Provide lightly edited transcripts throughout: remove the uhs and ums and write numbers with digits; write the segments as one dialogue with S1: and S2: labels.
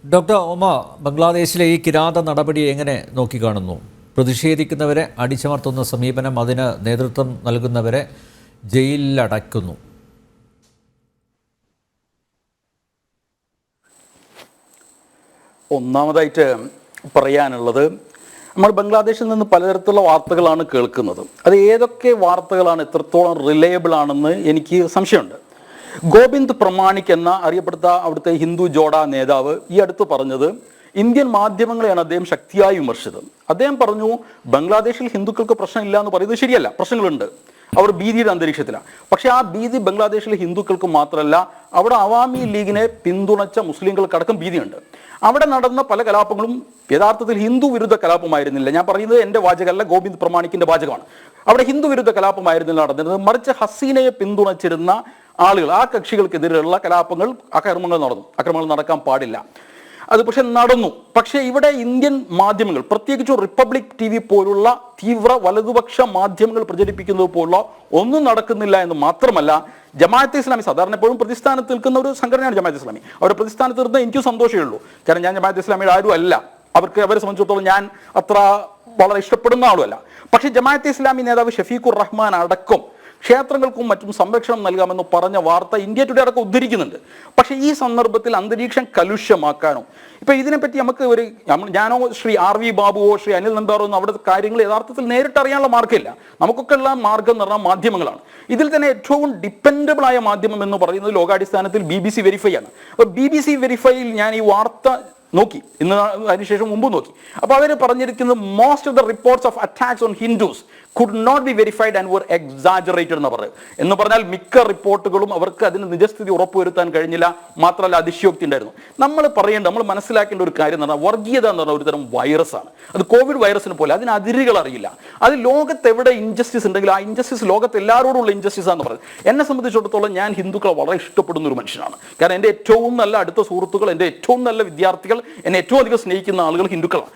S1: Doctor ഒമ, ബംഗ്ലാദേശിലെ ഈ കിരാത നടപടി എങ്ങനെ നോക്കിക്കാണുന്നു? പ്രതിഷേധിക്കുന്നവരെ അടിച്ചമർത്തുന്ന സമീപനം, അതിന് നേതൃത്വം നൽകുന്നവരെ ജയിലിലടയ്ക്കുന്നു.
S2: ഒന്നാമതായിട്ട് പറയാനുള്ളത്, നമ്മൾ ബംഗ്ലാദേശിൽ നിന്ന് പലതരത്തിലുള്ള വാർത്തകളാണ് കേൾക്കുന്നത്. അത് ഏതൊക്കെ വാർത്തകളാണ് എത്രത്തോളം റിലയബിൾ ആണെന്ന് എനിക്ക് സംശയമുണ്ട്. ഗോവിന്ദ് പ്രമാണിക് എന്ന അറിയപ്പെടുന്ന അവിടുത്തെ ഹിന്ദു ജോഡ നേതാവ് ഈ അടുത്ത് പറഞ്ഞത് ഇന്ത്യൻ മാധ്യമങ്ങളെയാണ് അദ്ദേഹം ശക്തിയായി വിമർശിച്ചത്. അദ്ദേഹം പറഞ്ഞു, ബംഗ്ലാദേശിൽ ഹിന്ദുക്കൾക്ക് പ്രശ്നമില്ല എന്ന് പറയുന്നത് ശരിയല്ല, പ്രശ്നങ്ങളുണ്ട്, അവർ ഭീതിയുടെ അന്തരീക്ഷത്തിലാണ്. പക്ഷേ ആ ഭീതി ബംഗ്ലാദേശിലെ ഹിന്ദുക്കൾക്ക് മാത്രമല്ല, അവിടെ അവാമി ലീഗിനെ പിന്തുണച്ച മുസ്ലിങ്ങൾക്കടക്കം ഭീതിയുണ്ട്. അവിടെ നടന്ന പല കലാപങ്ങളും യഥാർത്ഥത്തിൽ ഹിന്ദു വിരുദ്ധ കലാപമായിരുന്നില്ല. ഞാൻ പറയുന്നത് എൻ്റെ വാചകമല്ല, ഗോവിന്ദ് പ്രമാണിക്കിന്റെ വാചകമാണ്. അവിടെ ഹിന്ദു വിരുദ്ധ കലാപമായിരുന്നില്ല നടന്നിരുന്നത്, മറിച്ച് ഹസീനയെ പിന്തുണച്ചിരുന്ന ആളുകൾ, ആ കക്ഷികൾക്കെതിരെയുള്ള കലാപങ്ങൾ, അക്രമങ്ങൾ നടക്കാൻ പാടില്ല. അത് പക്ഷെ നടന്നു. പക്ഷേ ഇവിടെ ഇന്ത്യൻ മാധ്യമങ്ങൾ, പ്രത്യേകിച്ച് റിപ്പബ്ലിക് TV പോലുള്ള തീവ്ര വലതുപക്ഷ മാധ്യമങ്ങൾ പ്രചരിപ്പിക്കുന്നത് പോലുള്ള ഒന്നും നടക്കുന്നില്ല എന്ന് മാത്രമല്ല, ജമാഅത്തെ ഇസ്ലാമി സാധാരണ എപ്പോഴും പ്രതിസ്ഥാനത്ത് നിൽക്കുന്ന ഒരു സംഘടനയാണ് ജമാഅത്തെ ഇസ്ലാമി. അവരുടെ പ്രതിസ്ഥാനത്ത് നിർത്തുന്നത് എനിക്ക് സന്തോഷമേ ഉള്ളൂ. കാരണം ഞാൻ ജമാഅത്തെ ഇസ്ലാമിയുടെ ആരും അല്ല, അവരെ സംബന്ധിച്ചിടത്തോളം ഞാൻ അത്ര വളരെ ഇഷ്ടപ്പെടുന്ന ആളുമല്ല. പക്ഷേ ജമാഅത്തെ ഇസ്ലാമി നേതാവ് ഷഫീഖുർ റഹ്മാൻ അടക്കം ക്ഷേത്രങ്ങൾക്കും മറ്റും സംരക്ഷണം നൽകാമെന്ന് പറഞ്ഞ വാർത്ത ഇന്ത്യ ടുഡേ അടക്കം ഉദ്ധരിക്കുന്നുണ്ട്. പക്ഷേ ഈ സന്ദർഭത്തിൽ അന്തരീക്ഷം കലുഷ്യമാക്കാനോ, ഇപ്പം ഇതിനെപ്പറ്റി നമുക്ക് ഞാനോ ശ്രീ RV ബാബുവോ ശ്രീ അനിൽ നമ്പ്യാറോ ഒന്നും അവിടെ കാര്യങ്ങൾ യഥാർത്ഥത്തിൽ നേരിട്ട് അറിയാനുള്ള മാർഗ്ഗമില്ല. നമുക്കൊക്കെ ഉള്ള മാർഗ്ഗം എന്ന് പറഞ്ഞാൽ മാധ്യമങ്ങളാണ്. ഇതിൽ തന്നെ ഏറ്റവും ഡിപ്പെൻഡബിൾ ആയ മാധ്യമം എന്ന് പറയുന്നത് ലോകാടിസ്ഥാനത്തിൽ BBC വെരിഫൈ ആണ്. അപ്പോൾ BBC വെരിഫൈയിൽ ഞാൻ ഈ വാർത്ത നോക്കി, ഇന്ന് അതിനുശേഷം മുമ്പ് നോക്കി. അപ്പോൾ അവർ പറഞ്ഞിരിക്കുന്നത് most of the reports of attacks on Hindus could not be verified and were exaggerated എന്ന് പറഞ്ഞാൽ മിക്ക റിപ്പോർട്ടുകളും അവർക്ക് അതിന് നിജസ്ഥിതി ഉറപ്പുവരുത്താൻ കഴിഞ്ഞില്ല, മാത്രമല്ല അതിശയോക്തി ഉണ്ടായിരുന്നു. നമ്മൾ മനസ്സിലാക്കേണ്ട ഒരു കാര്യം എന്ന് പറഞ്ഞാൽ, വർഗീയത എന്ന് പറഞ്ഞാൽ ഒരു തരം വൈറസാണ്. അത് കോവിഡ് വൈറസിന് പോലെ, അതിന് അതിരുകൾ അറിയില്ല. അത് ലോകത്ത് എവിടെ ഇൻജസ്റ്റിസ് ഉണ്ടെങ്കിൽ ആ ഇൻജസ്റ്റിസ് ലോകത്ത് എല്ലാവരോടുള്ള ഇൻജസ്റ്റിസ് ആണെന്ന് പറയുന്നത്. എന്നെ സംബന്ധിച്ചിടത്തോളം ഞാൻ ഹിന്ദുക്കളെ വളരെ ഇഷ്ടപ്പെടുന്ന ഒരു മനുഷ്യനാണ്. കാരണം എൻ്റെ ഏറ്റവും നല്ല അടുത്ത സുഹൃത്തുക്കൾ, എൻ്റെ ഏറ്റവും നല്ല വിദ്യാർത്ഥികൾ, എന്നെ ഏറ്റവും അധികം സ്നേഹിക്കുന്ന ആളുകൾ ഹിന്ദുക്കളാണ്.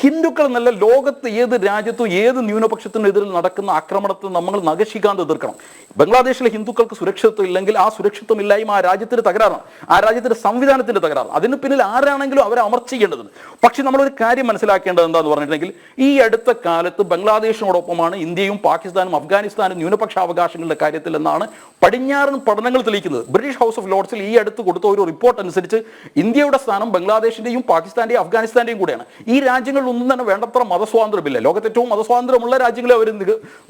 S2: ഹിന്ദുക്കൾ എന്നല്ല, ലോകത്ത് ഏത് രാജ്യത്തും ഏത് ന്യൂനപക്ഷത്തിനും നടക്കുന്ന ആക്രമണത്തെ നമ്മൾ നഖശിക്കാതെ എതിർക്കണം. ബംഗ്ലാദേശിലെ ഹിന്ദുക്കൾക്ക് സുരക്ഷിതത്വം ഇല്ലെങ്കിൽ ആ സുരക്ഷിതത്വം ഇല്ലായ്മ ആ രാജ്യത്തിന്റെ തകരാറാണ്, ആ രാജ്യത്തിന്റെ സംവിധാനത്തിന്റെ തകരാറാണ്. അതിന് പിന്നിൽ ആരാണെങ്കിലും അവരെ അമർച്ച ചെയ്യേണ്ടതുണ്ട്. പക്ഷെ നമ്മളൊരു കാര്യം മനസ്സിലാക്കേണ്ടത് എന്താന്ന് പറഞ്ഞിട്ടുണ്ടെങ്കിൽ, ഈ അടുത്ത കാലത്ത് ബംഗ്ലാദേശിനോടൊപ്പമാണ് ഇന്ത്യയും പാകിസ്ഥാനും അഫ്ഗാനിസ്ഥാനും ന്യൂനപക്ഷ അവകാശങ്ങളുടെ കാര്യത്തിൽ എന്നാണ് പടിഞ്ഞാറൻ പഠനങ്ങൾ തെളിയിക്കുന്നത്. ബ്രിട്ടീഷ് ഹൗസ് ഓഫ് ലോർഡ്സിൽ ഈ അടുത്ത് കൊടുത്ത ഒരു റിപ്പോർട്ട് അനുസരിച്ച് ഇന്ത്യയുടെ സ്ഥാനം ബംഗ്ലാദേശിന്റെയും പാകിസ്ഥാന്റെയും അഫ്ഗാനിസ്ഥാന്റെയും കൂടെയാണ്. ഈ രാജ്യങ്ങളിലൊന്നും തന്നെ വേണ്ടത്ര മതസ്വാതന്ത്ര്യമില്ല. ലോകത്തെ ഏറ്റവും മതസ്വാതന്ത്ര്യമുള്ള രാജ്യങ്ങളെ അവർ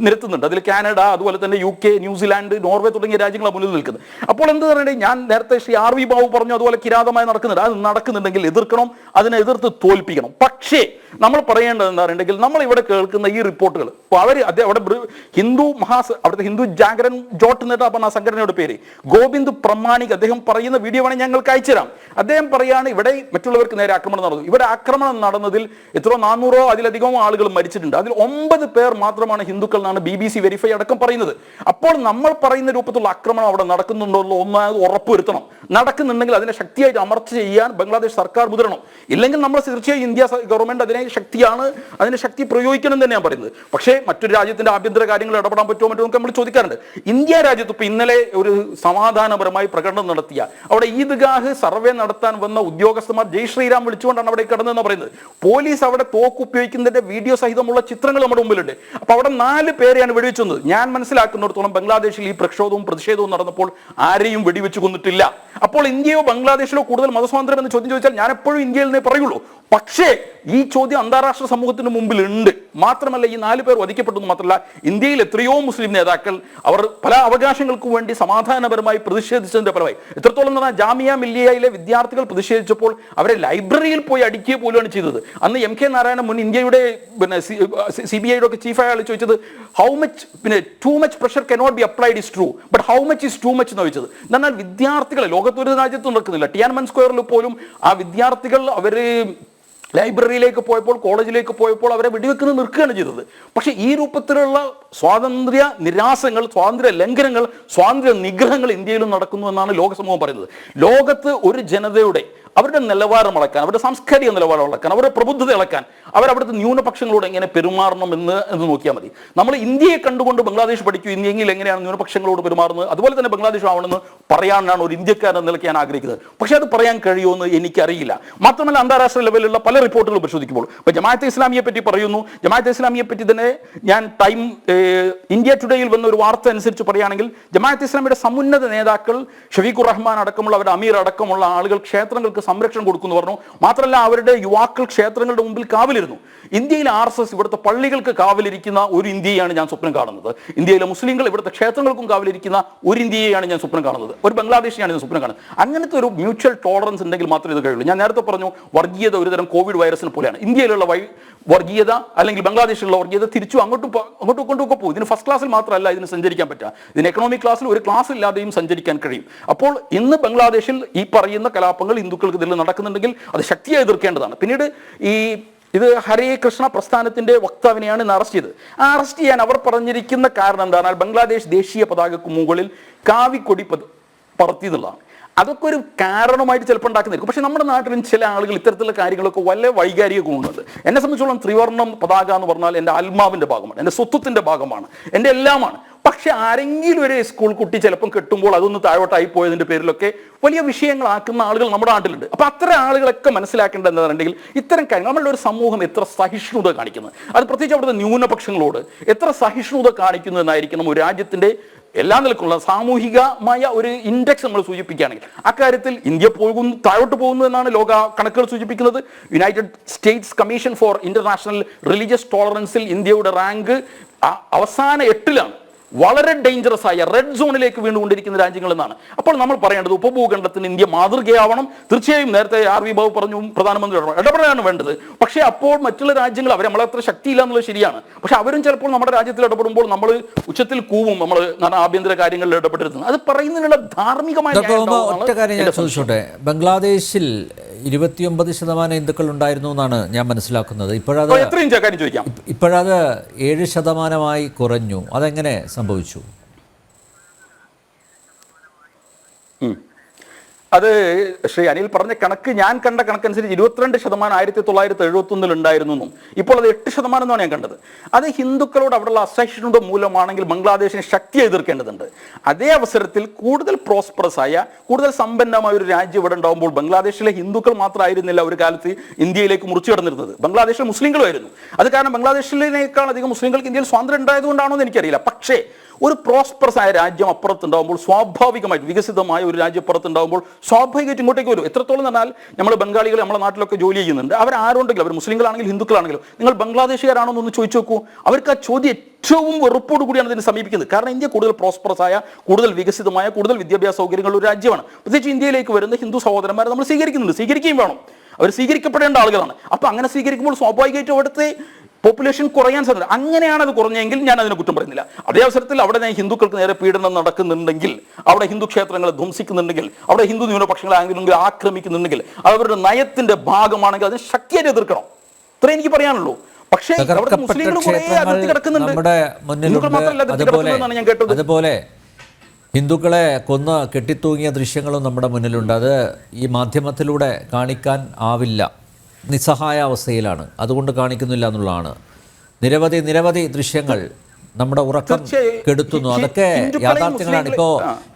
S2: നിരത്തുന്നുണ്ട്. അതിൽ കാനഡ, അതുപോലെ തന്നെ UK, ന്യൂസിലാൻഡ്, നോർവേ തുടങ്ങിയ രാജ്യങ്ങളാണ് മുന്നിൽ നിൽക്കുന്നത്. അപ്പോൾ എന്ത് പറയുന്നത്, ഞാൻ നേരത്തെ ശ്രീ RV ബാബു പറഞ്ഞു അതുപോലെ കിരാതമായി നടക്കുന്നുണ്ട്. അത് നടക്കുന്നുണ്ടെങ്കിൽ എതിർക്കണം, അതിനെ എതിർത്ത് തോൽപ്പിക്കണം. പക്ഷേ നമ്മൾ പറയേണ്ടത് എന്താ പറയുണ്ടെങ്കിൽ, നമ്മൾ ഇവിടെ കേൾക്കുന്ന ഈ റിപ്പോർട്ടുകൾ അവിടെ അവിടുത്തെ ഹിന്ദു ജാഗരൻ ജോട്ട് എന്നിട്ട് പറഞ്ഞ സംഘടനയുടെ പേര് ഗോവിന്ദ് പ്രമാണിക്, അദ്ദേഹം പറയുന്ന വീഡിയോ വേണമെങ്കിൽ ഞങ്ങൾക്ക് അയച്ചു തരാം. അദ്ദേഹം പറയാണ് ഇവിടെ മറ്റുള്ളവർക്ക് നേരെ ആക്രമണം നടന്നു. ഇവിടെ ആക്രമണം നടന്നതിൽ 400 അതിലധികം ആളുകൾ മരിച്ചിട്ടുണ്ട്. അതിൽ 9 പേർ മാത്രമാണ് ഹിന്ദുക്കൾ എന്നാണ് BBC വെരിഫൈ അടക്കം പറയുന്നത്. അപ്പോൾ നമ്മൾ പറയുന്ന രൂപത്തിലുള്ള ആക്രമണം അവിടെ നടക്കുന്നുണ്ടോ ഒന്നാമത് ഉറപ്പുവരുത്തണം. നടക്കുന്നുണ്ടെങ്കിൽ അതിനെ ശക്തിയായിട്ട് അമർച്ച ചെയ്യാൻ ബംഗ്ലാദേശ് സർക്കാർ മുതിരണം. ഇല്ലെങ്കിൽ നമ്മൾ തീർച്ചയായും ഇന്ത്യ ഗവൺമെന്റ് അതിനെ ശക്തി പ്രയോഗിക്കണം എന്ന് തന്നെയാണ് പറയുന്നത്. പക്ഷേ മറ്റൊരു രാജ്യത്തിന്റെ ആഭ്യന്തര കാര്യങ്ങൾ ഇടപെടാൻ പറ്റുമോ മറ്റോ നമ്മൾ ചോദിക്കാറുണ്ട്. ഇന്ത്യ രാജ്യത്ത് ഇപ്പൊ ഇന്നലെ ഒരു സമാധാനപരമായി പ്രകടനം നടത്തിയ അവിടെ ഈദ്ഗാഹ് സർവേ നടത്താൻ വന്ന ഉദ്യോഗസ്ഥന്മാർ ജയ് ശ്രീറാം വിളിച്ചുകൊണ്ടാണ് അവിടെ കടന്നതെന്ന് പറയുന്നത്. പോലീസ് അവിടെ തോക്ക് ഉപയോഗിക്കുന്നതിന്റെ വീഡിയോ സഹിതമുള്ള ചിത്രങ്ങൾ നമ്മുടെ മുമ്പിലുണ്ട്. അപ്പൊ അവിടെ 4 പേരെയാണ് വെടിവെച്ചു കൊന്നത്. ഞാൻ മനസ്സിലാക്കുന്നിടത്തോളം ബംഗ്ലാദേശിൽ ഈ പ്രതിഷേധവും നടന്നപ്പോൾ ആരെയും വെടിവെച്ചു കൊന്നിട്ടില്ല. അപ്പോൾ ഇന്ത്യയോ ബംഗ്ലാദേശിലോ കൂടുതൽ മതസ്വാതന്ത്ര്യം എന്ന് ചോദ്യം ചോദിച്ചാൽ ഞാൻ എപ്പോഴും ഇന്ത്യയിൽ നിന്നേ പറയുള്ളൂ. പക്ഷേ ഈ ചോദ്യം അന്താരാഷ്ട്ര സമൂഹത്തിന് മുമ്പിൽ ഉണ്ട്. മാത്രമല്ല, ഈ 4 പേർ വധിക്കപ്പെട്ടു മാത്രമല്ല, ഇന്ത്യയിൽ എത്രയോ മുസ്ലിം നേതാക്കൾ അവർ പല അവകാശങ്ങൾക്ക് വേണ്ടി സമാധാനപരമായി പ്രതിഷേധിച്ചതിന്റെ ഫലമായി, എത്രത്തോളം എന്ന് പറഞ്ഞാൽ ജാമിയ മില്ലിയയിലെ വിദ്യാർത്ഥികൾ പ്രതിഷേധിച്ചപ്പോൾ അവരെ ലൈബ്രറിയിൽ പോയി അടിക്കുക പോലെയാണ് ചെയ്തത്. അന്ന് MK നാരായണൻ മുൻ ഇന്ത്യയുടെ CBIയുടെ ഒക്കെ ചീഫ് അയാൾ ചോദിച്ചത് how much too much pressure cannot be applied is true but how much is too much എന്ന് ചോദിച്ചത്. എന്നാൽ വിദ്യാർത്ഥികളെ ലോകത്തൊരു രാജ്യത്തും നടക്കുന്നില്ല. ടിയാൻമൻ സ്ക്വയറിൽ പോലും ആ വിദ്യാർത്ഥികൾ അവര് ലൈബ്രറിയിലേക്ക് പോയപ്പോൾ, കോളേജിലേക്ക് പോയപ്പോൾ അവരെ വെടിവെക്കുന്നത് നിൽക്കുകയാണ് ചെയ്തത്. പക്ഷേ ഈ രൂപത്തിലുള്ള സ്വാതന്ത്ര്യ നിരാസങ്ങൾ, സ്വാതന്ത്ര്യ ലംഘനങ്ങൾ, സ്വാതന്ത്ര്യ നിഗ്രഹങ്ങൾ ഇന്ത്യയിലും നടക്കുന്നു എന്നാണ് ലോക സമൂഹം പറയുന്നത്. ലോകത്ത് ഒരു ജനതയുടെ അവരുടെ നിലവാരം അളക്കാൻ, അവരുടെ സാംസ്കാരിക നിലവാരം അളക്കാൻ, അവരുടെ പ്രബുദ്ധത അളക്കാൻ, അവരവിടുത്തെ ന്യൂനപക്ഷങ്ങളോട് എങ്ങനെ പെരുമാറണം എന്ന് നോക്കിയാൽ മതി. നമ്മൾ ഇന്ത്യയെ കണ്ടുകൊണ്ട് ബംഗ്ലാദേശ് പഠിക്കും, ഇന്ത്യയിൽ എങ്ങനെയാണ് ന്യൂനപക്ഷങ്ങളോട് പെരുമാറുന്നത്, അതുപോലെ തന്നെ ബംഗ്ലാദേശ് ആവണമെന്ന് പറയാനാണ് ഒരു ഇന്ത്യക്കാരൻ നിലയ്ക്ക് ഞാൻ ആഗ്രഹിക്കുന്നത്. പക്ഷേ അത് പറയാൻ കഴിയുമെന്ന് എനിക്കറിയില്ല. മാത്രമല്ല, അന്താരാഷ്ട്ര ലെവലിലുള്ള പല റിപ്പോർട്ടുകൾ പരിശോധിക്കുമ്പോൾ ഇപ്പോൾ ജമാഅത്തെ ഇസ്ലാമിയെ പറ്റി പറയുന്നു. ജമാഅത്തെ ഇസ്ലാമിയെ പറ്റി തന്നെ ഞാൻ ഇന്ത്യ ടുഡേയിൽ വന്ന ഒരു വാർത്ത അനുസരിച്ച് പറയുകയാണെങ്കിൽ, ജമാഅത്തെ ഇസ്ലാമിയുടെ സമുന്നത നേതാക്കൾ ഷഫീഖുർ റഹ്മാൻ അടക്കമുള്ള അവരുടെ അമീർ അടക്കമുള്ള ആളുകൾ ക്ഷേത്രങ്ങൾക്ക് സംരക്ഷണം കൊടുക്കുന്നു പറഞ്ഞു. മാത്രമല്ല, അവരുടെ യുവാക്കൾ ക്ഷേത്രങ്ങളുടെ മുമ്പിൽ കാവലിരുന്നു. ഇന്ത്യയിൽ RSS ഇവിടുത്തെ പള്ളികൾക്ക് കാവലിരിക്കുന്ന ഒരു ഇന്ത്യയാണ് ഞാൻ സ്വപ്നം കാണുന്നത്. ഇന്ത്യയിലെ മുസ്ലിങ്ങൾ ഇവിടുത്തെ ക്ഷേത്രങ്ങൾക്കും കാവലിരിക്കുന്ന ഒരു ഇന്ത്യയാണ് ഞാൻ സ്വപ്നം കാണുന്നത്. ഒരു ബംഗ്ലാദേശിയാണ് ഞാൻ സ്വപ്നം കാണുന്നത്. അങ്ങനത്തെ ഒരു മ്യൂച്വൽ ടോളറൻസ് ഉണ്ടെങ്കിൽ മാത്രമേ ഇത് കഴിയുള്ളൂ. ഞാൻ നേരത്തെ പറഞ്ഞു, വർഗീയത ഒരുതരം കോവിഡ് വൈറസിനെ പോലെയാണ്. ഇന്ത്യയിലുള്ള വർഗീയത അല്ലെങ്കിൽ ബംഗ്ലാദേശിലുള്ള വർഗീയത തിരിച്ചു അങ്ങോട്ടും കൊണ്ടുമൊക്കെ പോകും. ഇതിന് ഫസ്റ്റ് ക്ലാസ്സിൽ മാത്രമല്ല ഇതിന് സഞ്ചരിക്കാൻ പറ്റുക, ഇതിന് എക്കണോമിക് ക്ലാസ്സിൽ ഒരു ക്ലാസ് ഇല്ലാതെയും സഞ്ചരിക്കാൻ കഴിയും. അപ്പോൾ ഇന്ന് ബംഗ്ലാദേശിൽ ഈ പറയുന്ന കലാപങ്ങൾ ഹിന്ദുക്കൾക്ക് ഇതിൽ നടക്കുന്നുണ്ടെങ്കിൽ അത് ശക്തിയായി എതിർക്കേണ്ടതാണ്. പിന്നീട് ഇത് ഹരേ കൃഷ്ണ പ്രസ്ഥാനത്തിന്റെ വക്താവിനെയാണ് ഇന്ന് അറസ്റ്റ് ചെയ്തത്. അറസ്റ്റ് ചെയ്യാൻ അവർ പറഞ്ഞിരിക്കുന്ന കാരണം എന്താണ്? ബംഗ്ലാദേശ് ദേശീയ പതാകക്ക് മുകളിൽ കാവിക്കൊടി പറത്തി എന്നുള്ളതാണ്. അതൊക്കെ ഒരു കാരണമായിട്ട് ചിലപ്പോൾ ഉണ്ടാക്കുന്നിരിക്കും. പക്ഷേ നമ്മുടെ നാട്ടിലും ചില ആളുകൾ ഇത്തരത്തിലുള്ള കാര്യങ്ങളൊക്കെ വല്ല വൈകാരിക ഗുണമുണ്ട്. എന്നെ സംബന്ധിച്ചോളം ത്രിവർണ്ണം പതാക എന്ന് പറഞ്ഞാൽ എൻ്റെ ആത്മാവിൻ്റെ ഭാഗമാണ്, എൻ്റെ സ്വത്വത്തിൻ്റെ ഭാഗമാണ്, എൻ്റെ എല്ലാമാണ്. പക്ഷെ ആരെങ്കിലും ഒരു സ്കൂൾ കുട്ടി ചിലപ്പം കെട്ടുമ്പോൾ അതൊന്ന് താഴോട്ടായി പോയതിൻ്റെ പേരിലൊക്കെ വലിയ വിഷയങ്ങളാക്കുന്ന ആളുകൾ നമ്മുടെ നാട്ടിലുണ്ട്. അപ്പോൾ അത്തരം ആളുകളൊക്കെ മനസ്സിലാക്കേണ്ടത് എന്താണെന്നുണ്ടെങ്കിൽ, ഇത്തരം കാര്യങ്ങൾ നമ്മളുടെ ഒരു സമൂഹം എത്ര സഹിഷ്ണുത കാണിക്കുന്നത്, അത് പ്രത്യേകിച്ച് അവിടുത്തെ ന്യൂനപക്ഷങ്ങളോട് എത്ര സഹിഷ്ണുത കാണിക്കുന്നു എന്നായിരിക്കണം ഒരു രാജ്യത്തിൻ്റെ എല്ലാ നിലക്കുള്ള സാമൂഹികമായ ഒരു ഇൻഡെക്സ് നമ്മൾ സൂചിപ്പിക്കുകയാണെങ്കിൽ. അക്കാര്യത്തിൽ ഇന്ത്യ താഴോട്ട് പോകുന്നു എന്നാണ് ലോക കണക്കുകൾ സൂചിപ്പിക്കുന്നത്. United States Commission for International Religious ടോളറൻസിൽ ഇന്ത്യയുടെ റാങ്ക് അവസാന 8ലാണ്. വളരെ ഡേഞ്ചറസ് ആയ റെഡ് സോണിലേക്ക് വീണ്ടുകൊണ്ടിരിക്കുന്ന രാജ്യങ്ങൾ എന്നാണ്. അപ്പോൾ നമ്മൾ പറയേണ്ടത്, ഉപഭൂഖണ്ഡത്തിന് ഇന്ത്യ മാതൃകയാവണം. തീർച്ചയായും നേരത്തെ RV ബാബു പറഞ്ഞു, പ്രധാനമന്ത്രി ഇടപെടാനാണ് വേണ്ടത്. പക്ഷേ അപ്പോൾ മറ്റുള്ള രാജ്യങ്ങൾ അവർ നമ്മളത്ര ശക്തിയില്ല എന്നുള്ളത് ശരിയാണ്. പക്ഷെ അവരും ചിലപ്പോൾ നമ്മുടെ രാജ്യത്തിൽ ഇടപെടുമ്പോൾ നമ്മൾ ഉച്ചത്തിൽ കൂവും, നമ്മൾ ആഭ്യന്തര കാര്യങ്ങളിൽ ഇടപെടരുത്. അത് പറയുന്നതിനുള്ള ധാർമ്മികമായ
S1: ഒറ്റ കാര്യം ഞാൻ ചോദിച്ചോട്ടെ. ബംഗ്ലാദേശിൽ 29% ഹിന്ദുക്കൾ ഉണ്ടായിരുന്നു എന്നാണ് ഞാൻ മനസ്സിലാക്കുന്നത്. ഇപ്പോഴത് 7% കുറഞ്ഞു. അതെങ്ങനെ സംഭവിച്ചു?
S2: അത് ശ്രീ അനിൽ പറഞ്ഞ കണക്ക് ഞാൻ കണ്ട കണക്കനുസരിച്ച് 22% 1971 ഉണ്ടായിരുന്നു എന്നും ഇപ്പോൾ അത് 8% എന്നാണ് ഞാൻ കണ്ടത്. അത് ഹിന്ദുക്കളോട് അവിടെയുള്ള അസഹിഷ്ണുത മൂലമാണെങ്കിൽ ബംഗ്ലാദേശിനെ ശക്തിയായി എതിർക്കേണ്ടതുണ്ട്. അതേ അവസരത്തിൽ കൂടുതൽ പ്രോസ്പറസ് ആയ, കൂടുതൽ സമ്പന്നമായ ഒരു രാജ്യം ഇവിടെ ഉണ്ടാകുമ്പോൾ ബംഗ്ലാദേശിലെ ഹിന്ദുക്കൾ മാത്രമായിരുന്നില്ല ഒരു കാലത്ത് ഇന്ത്യയിലേക്ക് മുറിച്ചു കടന്നിരുന്നത്, ബംഗ്ലാദേശിലെ മുസ്ലിങ്ങളുമായിരുന്നു. അത് കാരണം ബംഗ്ലാദേശിനേക്കാൾ അധികം മുസ്ലിങ്ങൾക്ക് ഇന്ത്യയിൽ സ്വാതന്ത്ര്യം ഉണ്ടായതുകൊണ്ടാണോ എന്ന് എനിക്കറിയില്ല. പക്ഷേ ഒരു പ്രോസ്പറസ് ആയ രാജ്യം അപ്പുറത്തുണ്ടാകുമ്പോൾ, സ്വാഭാവികമായിട്ട് വികസിതമായ ഒരു രാജ്യം അപ്പുറത്തുണ്ടാകുമ്പോൾ സ്വാഭാവികമായിട്ട് ഇങ്ങോട്ടേക്ക് വരും. എത്രത്തോളം എന്നാൽ നമ്മൾ ബംഗാളികൾ നമ്മുടെ നാട്ടിലൊക്കെ ജോലി ചെയ്യുന്നുണ്ട്. അവരാരുണ്ടെങ്കിലും, അവർ മുസ്ലിങ്ങളാണെങ്കിലും ഹിന്ദുക്കളാണെങ്കിലും, നിങ്ങൾ ബംഗ്ലാദേശുകാരാണോ എന്നൊന്ന് ചോദിച്ചു നോക്കൂ. അവർക്ക് ആ ചോദ്യം ഏറ്റവും വെറുപ്പോട് കൂടിയാണ് ഇതിനെ സമീപിക്കുന്നത്. കാരണം ഇന്ത്യ കൂടുതൽ പ്രോസ്പറസ് ആയ, കൂടുതൽ വികസിതമായ, കൂടുതൽ വിദ്യാഭ്യാസ സൗകര്യങ്ങളുള്ള ഒരു രാജ്യമാണ്. പ്രത്യേകിച്ച് ഇന്ത്യയിലേക്ക് വരുന്ന ഹിന്ദു സഹോദരന്മാരെ നമ്മൾ സ്വീകരിക്കുകയും വേണം. അവർ സ്വീകരിക്കപ്പെടേണ്ട ആളുകളാണ്. അപ്പോൾ അങ്ങനെ സ്വീകരിക്കുമ്പോൾ സ്വാഭാവികമായിട്ടും അവിടുത്തെ പോപ്പുലേഷൻ കുറയാൻ സാധ്യത. അങ്ങനെയാണ് അത് കുറഞ്ഞെങ്കിൽ ഞാൻ അതിനെ കുറ്റം പറയുന്നില്ല. അതേ അവസരത്തിൽ അവിടെ ഹിന്ദുക്കൾക്ക് നേരെ പീഡനം നടക്കുന്നുണ്ടെങ്കിൽ, അവിടെ ഹിന്ദു ക്ഷേത്രങ്ങളെ ധ്വംസിക്കുന്നുണ്ടെങ്കിൽ, അവിടെ ഹിന്ദു ന്യൂനപക്ഷങ്ങളെ ആരെങ്കിലും ആക്രമിക്കുന്നുണ്ടെങ്കിൽ, അവരുടെ നയത്തിന്റെ ഭാഗമാണെങ്കിൽ അതിനെ ശക്തിയായി എതിർക്കണം. ഇത്രേ എനിക്ക് പറയാനുള്ളൂ. പക്ഷേ
S1: അതുപോലെ ഹിന്ദുക്കളെ കൊന്ന് കെട്ടിത്തൂങ്ങിയ ദൃശ്യങ്ങളും നമ്മുടെ മുന്നിലുണ്ട്. അത് ഈ മാധ്യമത്തിലൂടെ കാണിക്കാൻ ആവില്ല, നിസ്സഹായ അവസ്ഥയിലാണ്, അതുകൊണ്ട് കാണിക്കുന്നില്ല എന്നുള്ളതാണ്. നിരവധി ദൃശ്യങ്ങൾ നമ്മുടെ ഉറക്കം കെടുത്തുന്നു. അതൊക്കെ യാഥാർത്ഥ്യങ്ങളാണ്. ഇപ്പോൾ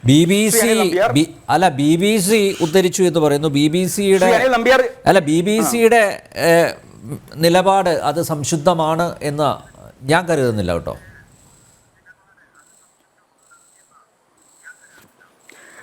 S1: BBC ഉദ്ധരിച്ചു എന്ന് പറയുന്നു. BBC-യുടെ നിലപാട് അത് സംശുദ്ധമാണ് എന്ന് ഞാൻ കരുതുന്നില്ല കേട്ടോ.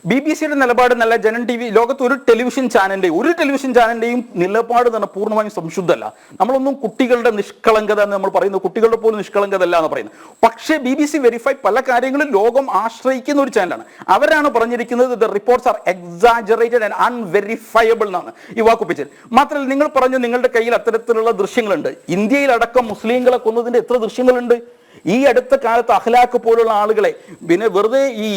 S2: BBC-യുടെ നിലപാട് നല്ല ജനൻ TV, ലോകത്ത് ഒരു ടെലിവിഷൻ ചാനലിന്റെയും നിലപാട് തന്നെ പൂർണ്ണമായും സംശുദ്ധമല്ല. നമ്മളൊന്നും കുട്ടികളുടെ നിഷ്കളങ്കത എന്ന് നമ്മൾ പറയുന്നത്, കുട്ടികളുടെ പോലും നിഷ്കളങ്കത അല്ല എന്ന് പറയുന്നത്. പക്ഷേ BBC വെരിഫൈ പല കാര്യങ്ങളും ലോകം ആശ്രയിക്കുന്ന ഒരു ചാനലാണ്. അവരാണ് പറഞ്ഞിരിക്കുന്നത് the reports are exaggerated and unverifiable എന്നാണ് ഈ വാക്കുപ്പിച്ചത്. മാത്രമല്ല, നിങ്ങൾ പറഞ്ഞു നിങ്ങളുടെ കയ്യിൽ അത്തരത്തിലുള്ള ദൃശ്യങ്ങളുണ്ട്. ഇന്ത്യയിലടക്കം മുസ്ലിങ്ങളെ കൊന്നതിന്റെ എത്ര ദൃശ്യങ്ങളുണ്ട്? ഈ അടുത്ത കാലത്ത് അഖ്ലാഖ് പോലുള്ള ആളുകളെ പിന്നെ വെറുതെ ഈ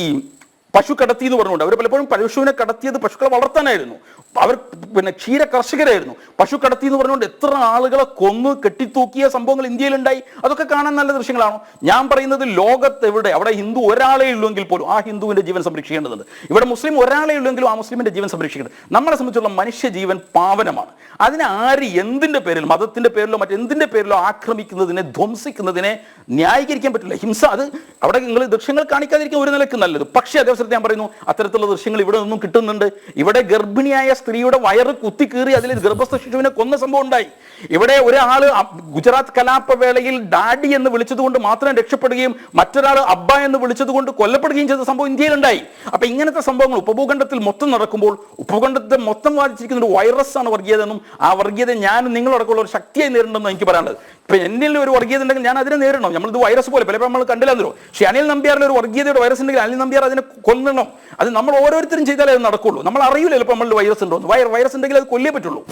S2: പശു കടത്തി എന്ന് പറഞ്ഞുകൊണ്ട്. അവർ പലപ്പോഴും പശുവിനെ കടത്തിയത് പശുക്കളെ വളർത്താനായിരുന്നു. അവർ പിന്നെ ക്ഷീര കർഷകരായിരുന്നു. പശു കടത്തി എന്ന് പറഞ്ഞുകൊണ്ട് എത്ര ആളുകളെ കൊന്ന് കെട്ടിത്തൂക്കിയ സംഭവങ്ങൾ ഇന്ത്യയിലുണ്ടായി. അതൊക്കെ കാണാൻ നല്ല ദൃശ്യങ്ങളാണോ? ഞാൻ പറയുന്നത് ലോകത്ത് എവിടെ അവിടെ ഹിന്ദു ഒരാളെ ഉള്ളെങ്കിൽ പോലും ആ ഹിന്ദുവിന്റെ ജീവൻ സംരക്ഷിക്കേണ്ടതുണ്ട്. ഇവിടെ മുസ്ലിം ഒരാളെ ഉള്ളെങ്കിലും ആ മുസ്ലിമിന്റെ ജീവൻ സംരക്ഷിക്കേണ്ടത്. നമ്മളെ സംബന്ധിച്ചുള്ള മനുഷ്യ ജീവൻ പാവനമാണ്. അതിനെ ആര് എന്തിന്റെ പേരിൽ, മതത്തിന്റെ പേരിലോ മറ്റെന്തിന്റെ പേരിലോ ആക്രമിക്കുന്നതിനെ, ധ്വംസിക്കുന്നതിനെ ന്യായീകരിക്കാൻ പറ്റില്ല. ഹിംസ അത് അവിടെ നിങ്ങൾ ദൃശ്യങ്ങൾ കാണിക്കാതിരിക്കാൻ ഒരു നിലക്ക് നല്ലത്. പക്ഷേ അതേ അവസരത്തിൽ ഞാൻ പറയുന്നു, അത്തരത്തിലുള്ള ദൃശ്യങ്ങൾ ഇവിടെ നിന്നും കിട്ടുന്നുണ്ട്. ഇവിടെ ഗർഭിണിയായ സ്ത്രീയുടെ വയറ് കുത്തിക്കീറി അതിൽ ഗർഭസ്ഥ ശിശുവിനെ കൊന്ന സംഭവം ഉണ്ടായി. ഇവിടെ ഒരാള് ഗുജറാത്ത് കലാപവേളയിൽ ഡാഡി എന്ന് വിളിച്ചതുകൊണ്ട് മാത്രം രക്ഷപ്പെടുകയും മറ്റൊരാൾ അബ്ബ എന്ന് വിളിച്ചതുകൊണ്ട് കൊല്ലപ്പെടുകയും ചെയ്ത സംഭവം ഇന്ത്യയിലുണ്ടായി. അപ്പൊ ഇങ്ങനത്തെ സംഭവങ്ങൾ ഉപഭൂഖണ്ഡത്തിൽ മൊത്തം നടക്കുമ്പോൾ ഉപഭൂഖണ്ഡത്തെ മൊത്തം ബാധിച്ചിരിക്കുന്ന ഒരു വൈറസ് ആണ് വർഗീയത എന്നും ആ വർഗീയത ഞാൻ നിങ്ങളടക്കമുള്ള ഒരു ശക്തിയായി നേരിടണമെന്ന് എനിക്ക് പറയാനുള്ളത്. ഇപ്പൊ എന്നിൽ ഒരു വർഗീയത ഉണ്ടെങ്കിൽ ഞാൻ അതിനെ നേരിടണം. നമ്മളിത് വൈറസ് പോലെ പലപ്പോൾ നമ്മൾ കണ്ടില്ലെന്നോ. പക്ഷേ അനിൽ നമ്പ്യാറിൽ ഒരു വർഗീയതയുടെ വൈറസ് ഉണ്ടെങ്കിൽ അനിൽ നമ്പ്യാർ അതിനെ കൊല്ലണം. അത് നമ്മൾ ഓരോരുത്തരും ചെയ്താലേ അത് നടക്കുള്ളൂ. നമ്മൾ അറിയില്ല ചിലപ്പോൾ നമ്മളുടെ വൈറസ് ഉണ്ടോ. വൈറസ് ഉണ്ടെങ്കിൽ അത് കൊല്ലേ പറ്റുള്ളൂ.